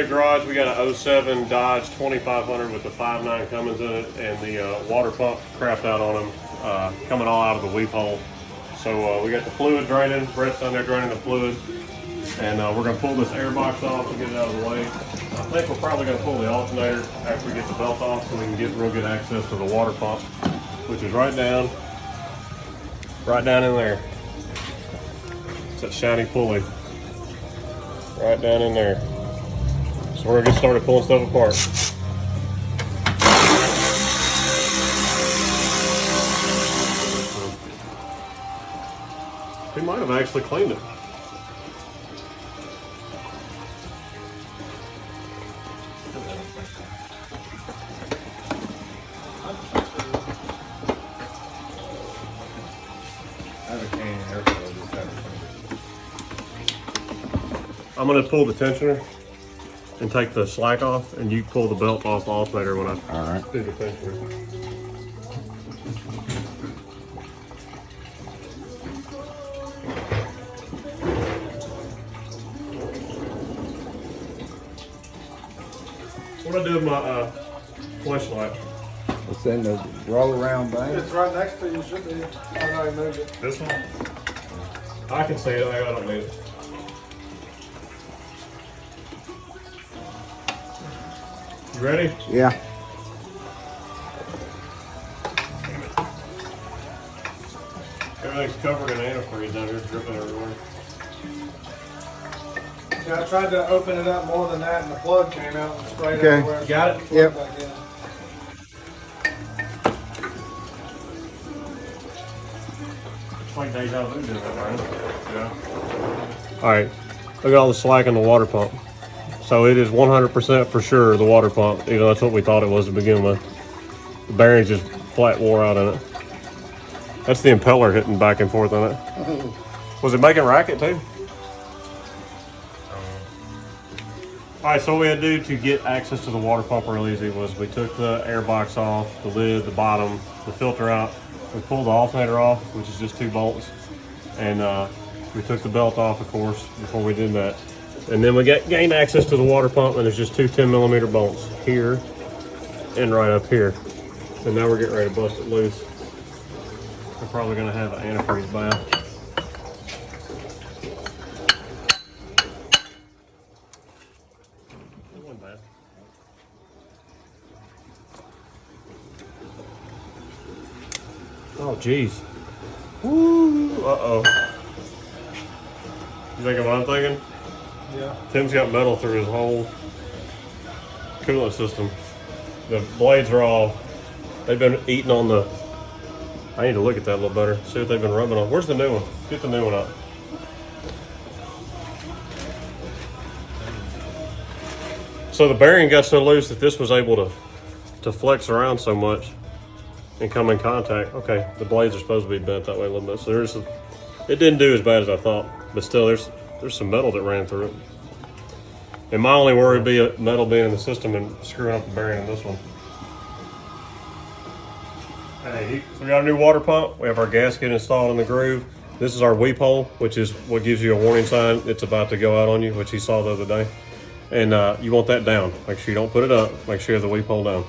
that garage, we got an 07 Dodge 2500 with the 5.9 Cummins in it, and the water pump crapped out on them, coming all out of the weep hole. So we got the fluid draining, Brett's down there draining the fluid, and we're going to pull this air box off and get it out of the way. I think we're probably going to pull the alternator after we get the belt off so we can get real good access to the water pump, which is right down in there. It's that shiny pulley. Right down in there. So we're gonna get started pulling stuff apart. We might have actually cleaned it. I'm going to pull the tensioner and take the slack off, and you pull the belt off the alternator when I do the tensioner. What do I do with my flashlight? It's in the roll around thing. It's right next to you, should be. I know you moved it. This one? I can see it, I don't need it. You ready? Yeah. Everything's covered in antifreeze down here, dripping everywhere. Yeah, I tried to open it up more than that, and the plug came out and sprayed Okay. everywhere. You got it? Yep. Back in. It's like deja vu doing that, right? Yeah. All right, look at all the slack in the water pump. So it is 100% for sure the water pump. You know, that's what we thought it was to begin with. The bearings just flat wore out in it. That's the impeller hitting back and forth on it. Was it making racket too? All right, so what we had to do to get access to the water pump real easy was we took the air box off, the lid, the bottom, the filter out. We pulled the alternator off, which is just 2 bolts. And we took the belt off, of course, before we did that. And then we gained access to the water pump, and there's just 2 10mm bolts here and right up here. And now we're getting ready to bust it loose. We're probably gonna have an antifreeze bath. Oh, geez. Woo, uh-oh. You thinking what I'm thinking? Yeah. Tim's got metal through his whole coolant system. The blades are all, they've been eating on the, I need to look at that a little better, see what they've been rubbing on. Where's the new one? Get the new one up. So the bearing got so loose that this was able to flex around so much and come in contact. Okay, the blades are supposed to be bent that way a little bit. So it didn't do as bad as I thought, but still there's some metal that ran through it. And my only worry would be metal being in the system and screwing up the bearing in this one. Hey, so we got a new water pump. We have our gasket installed in the groove. This is our weep hole, which is what gives you a warning sign it's about to go out on you, which he saw the other day. And you want that down. Make sure you don't put it up. Make sure you have the weep hole down.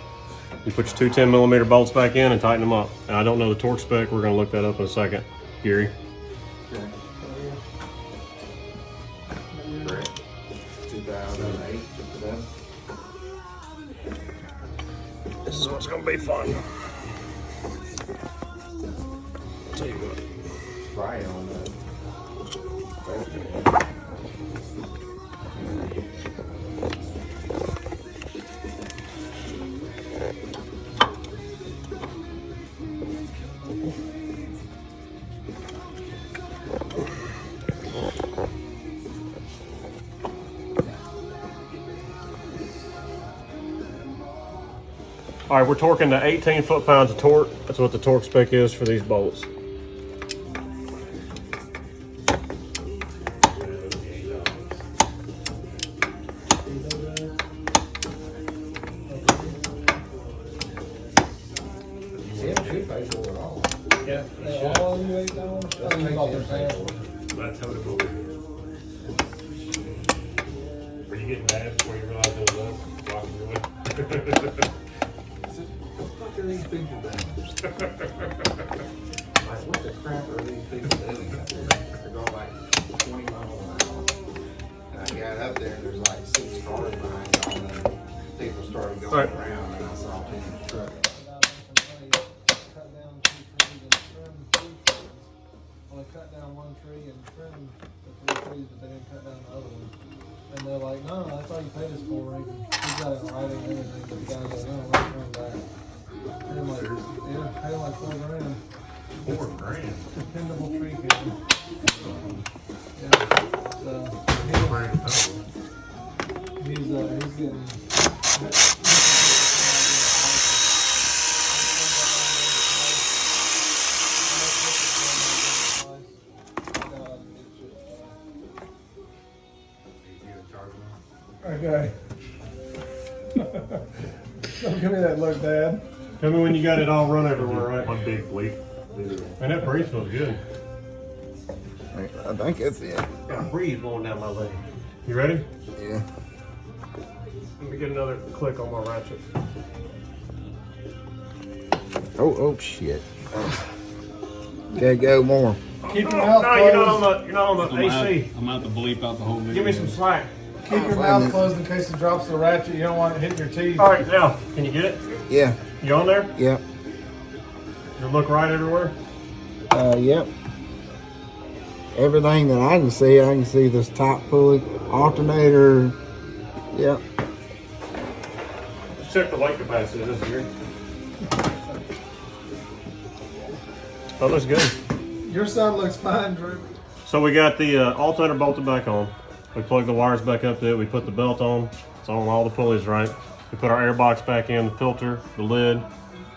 You put your 2 10mm bolts back in and tighten them up. And I don't know the torque spec. We're gonna look that up in a second. Gary. Okay. 2008. This is what's gonna be fun. I'll tell you what. Try on that. All right, we're torquing to 18 foot-pounds of torque. That's what the torque spec is for these bolts. Yeah, All that's how it goes. you getting mad before you realize it was us? Walking away. What the fuck are these people doing? Like, what the crap are these people doing up there? They're going like 20 miles an hour. And I got up there and there's like 6 cars behind all them. People started going Right. around and I saw Tim's truck. Well, they cut down one tree and trimmed the 3 trees, but they didn't cut down the other one. And they're like, no, that's all you paid us for. And he's got it in writing and everything, but the guy's like, no, let's turn back. And I'm like, yeah, paid like $4 grand. $4 grand. Dependable tree cutting. Yeah. So he's getting. Okay. Don't give me that look, Dad. Tell me when you got it all run everywhere, right? One big bleep. And that breeze feels good. I think that's it. Got a breeze blowing down my leg. You ready? Yeah. Let me get another click on my ratchet. Oh shit. Gotta go more. Keep your mouth No, closed. you're not on the AC. I'm out to bleep out the whole video. Give me some slack. Keep your mouth closed in case it drops the ratchet. You don't want it hitting your teeth. All right, now, can you get it? Yeah. You on there? Yep. You look right everywhere? Yep. Everything that I can see this top pulley, alternator. Yep. Let's check the weight capacity of this here. That looks good. Your side looks fine, Drew. So we got the alternator bolted back on. We plugged the wires back up there. We put the belt on. It's on all the pulleys right. We put our air box back in, the filter, the lid.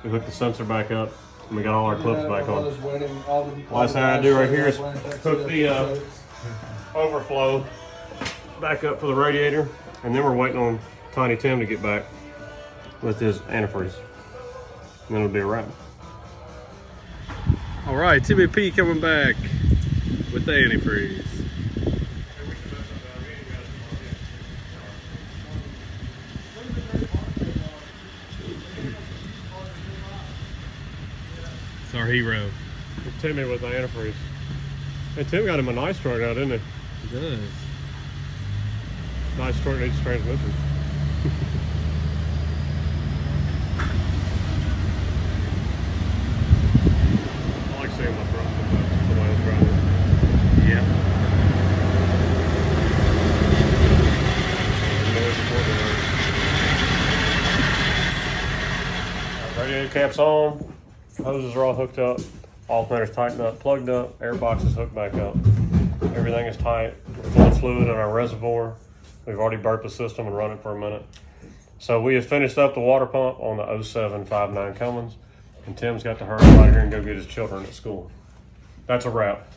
We hooked the sensor back up, and we got all our clips back on. Last thing I do right here is hook the overflow back up for the radiator, and then we're waiting on Tiny Tim to get back with his antifreeze. And then it'll be a wrap. All right, Timmy P coming back with the antifreeze. It's our hero. It's Timmy with the antifreeze. Hey, Tim got him a nice truck now, didn't he? He does. Nice truck needs transmission. I like seeing my truck sometimes. Somebody else driving it. Yeah. Radiator cap's on, hoses are all hooked up, alternator's tightened up, plugged up, air box is hooked back up. Everything is tight. We're full of fluid in our reservoir. We've already burped the system and run it for a minute. So we have finished up the water pump on the 07 59 Cummins, and Tim's got to hurry right here and go get his children at school. That's a wrap.